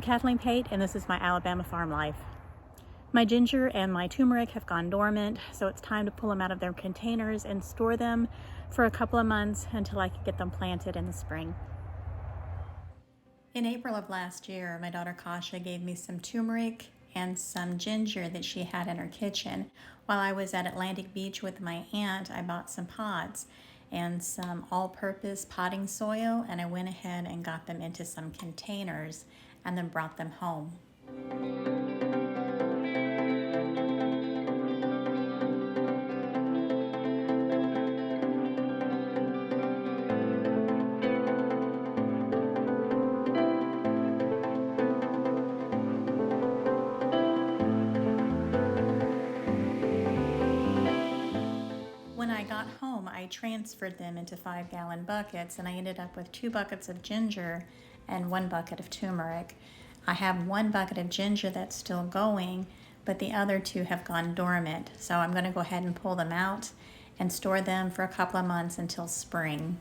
I'm Kathleen Pate, and this is my Alabama farm life. My ginger and my turmeric have gone dormant, so it's time to pull them out of their containers and store them for a couple of months until I can get them planted in the spring. In April of last year, my daughter Kasia gave me some turmeric and some ginger that she had in her kitchen. While I was at Atlantic Beach with my aunt, I bought some pods and some all-purpose potting soil, and I went ahead and got them into some containers and then brought them home. When I got home, I transferred them into 5-gallon buckets, and I ended up with 2 buckets of ginger and 1 bucket of turmeric. I have 1 bucket of ginger that's still going, but the other 2 have gone dormant. So I'm going to go ahead and pull them out and store them for a couple of months until spring.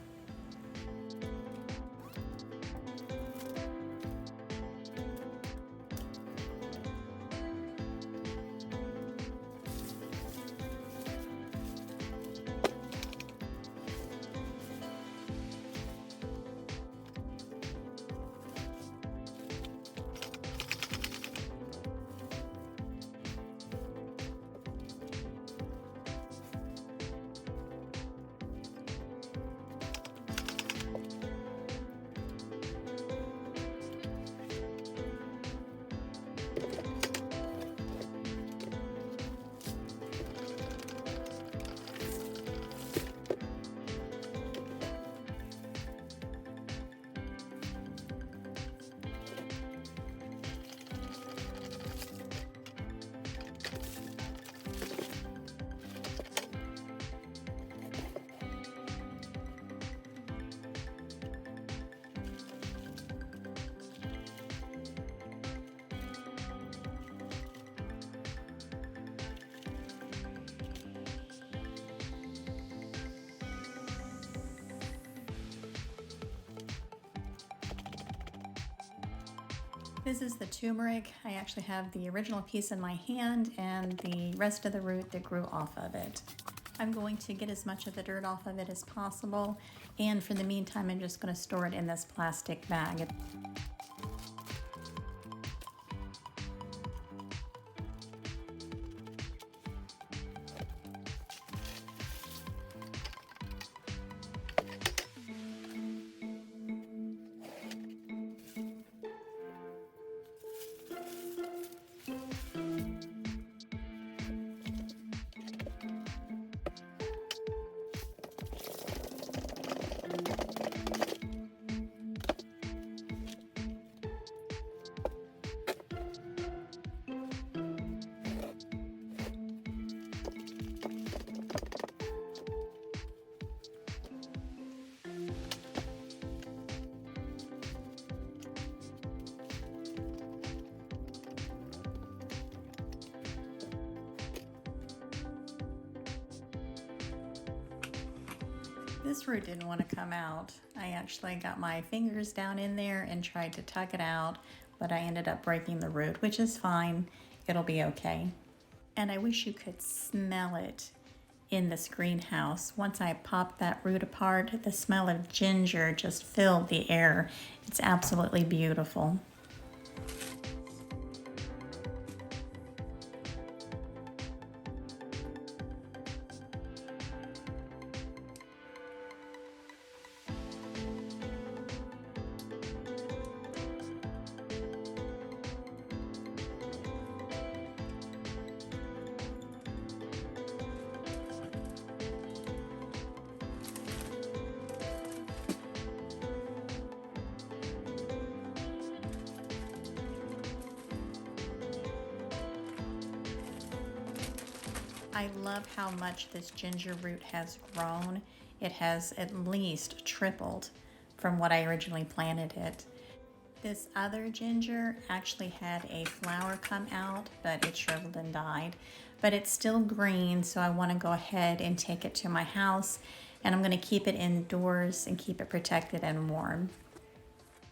This is the turmeric. I actually have the original piece in my hand and the rest of the root that grew off of it. I'm going to get as much of the dirt off of it as possible, and for the meantime I'm just going to store it in this plastic bag. This root didn't want to come out. I actually got my fingers down in there and tried to tug it out, but I ended up breaking the root, which is fine. It'll be okay. And I wish you could smell it in this greenhouse. Once I popped that root apart, the smell of ginger just filled the air. It's absolutely beautiful. I love how much this ginger root has grown. It has at least tripled from what I originally planted it. This other ginger actually had a flower come out, but it shriveled and died. But it's still green, so I want to go ahead and take it to my house, and I'm going to keep it indoors and keep it protected and warm.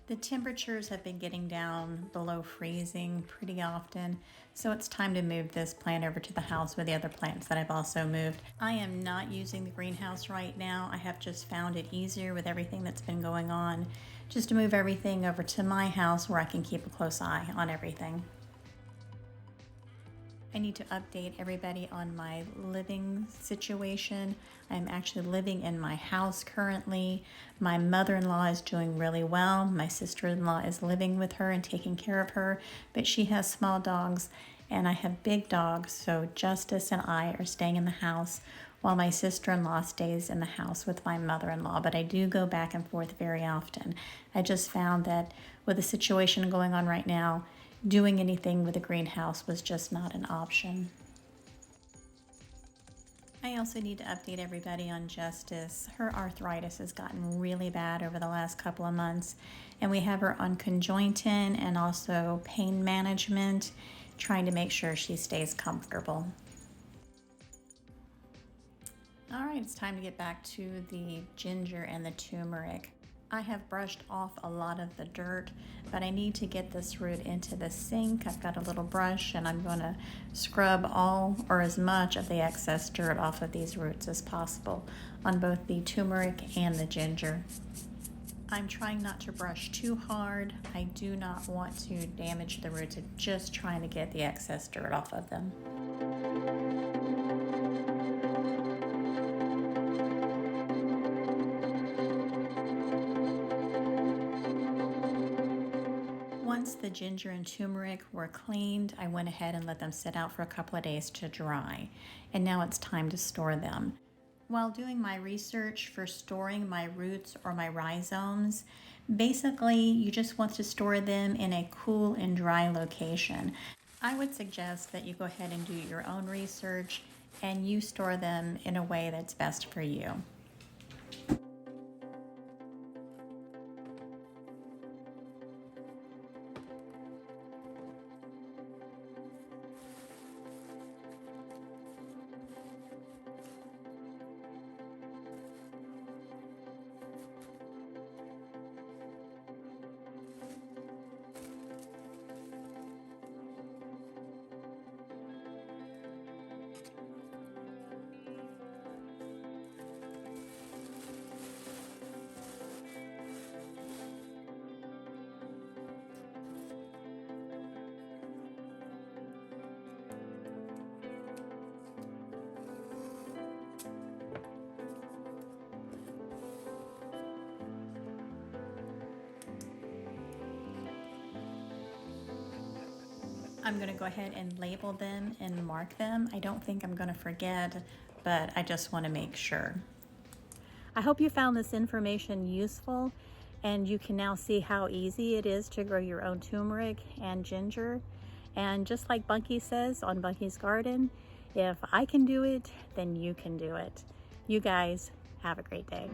The temperatures have been getting down below freezing pretty often, so it's time to move this plant over to the house with the other plants that I've also moved. I am not using the greenhouse right now. I have just found it easier with everything that's been going on, just to move everything over to my house where I can keep a close eye on everything. I need to update everybody on my living situation. I'm actually living in my house currently. My mother-in-law is doing really well. My sister-in-law is living with her and taking care of her, but she has small dogs and I have big dogs, so Justice and I are staying in the house while my sister-in-law stays in the house with my mother-in-law, but I do go back and forth very often. I just found that with the situation going on right now, doing anything with a greenhouse was just not an option. I also need to update everybody on Justice. Her arthritis has gotten really bad over the last couple of months, and we have her on conjointin and also pain management, trying to make sure she stays comfortable. All right, it's time to get back to the ginger and the turmeric. I have brushed off a lot of the dirt, but I need to get this root into the sink. I've got a little brush and I'm going to scrub all or as much of the excess dirt off of these roots as possible on both the turmeric and the ginger. I'm trying not to brush too hard. I do not want to damage the roots. I'm just trying to get the excess dirt off of them. Once the ginger and turmeric were cleaned, I went ahead and let them sit out for a couple of days to dry. And now it's time to store them. While doing my research for storing my roots or my rhizomes, basically you just want to store them in a cool and dry location. I would suggest that you go ahead and do your own research and you store them in a way that's best for you. I'm going to go ahead and label them and mark them. I don't think I'm going to forget, but I just want to make sure. I hope you found this information useful and you can now see how easy it is to grow your own turmeric and ginger. And just like Bunky says on Bunky's Garden, if I can do it, then you can do it. You guys have a great day.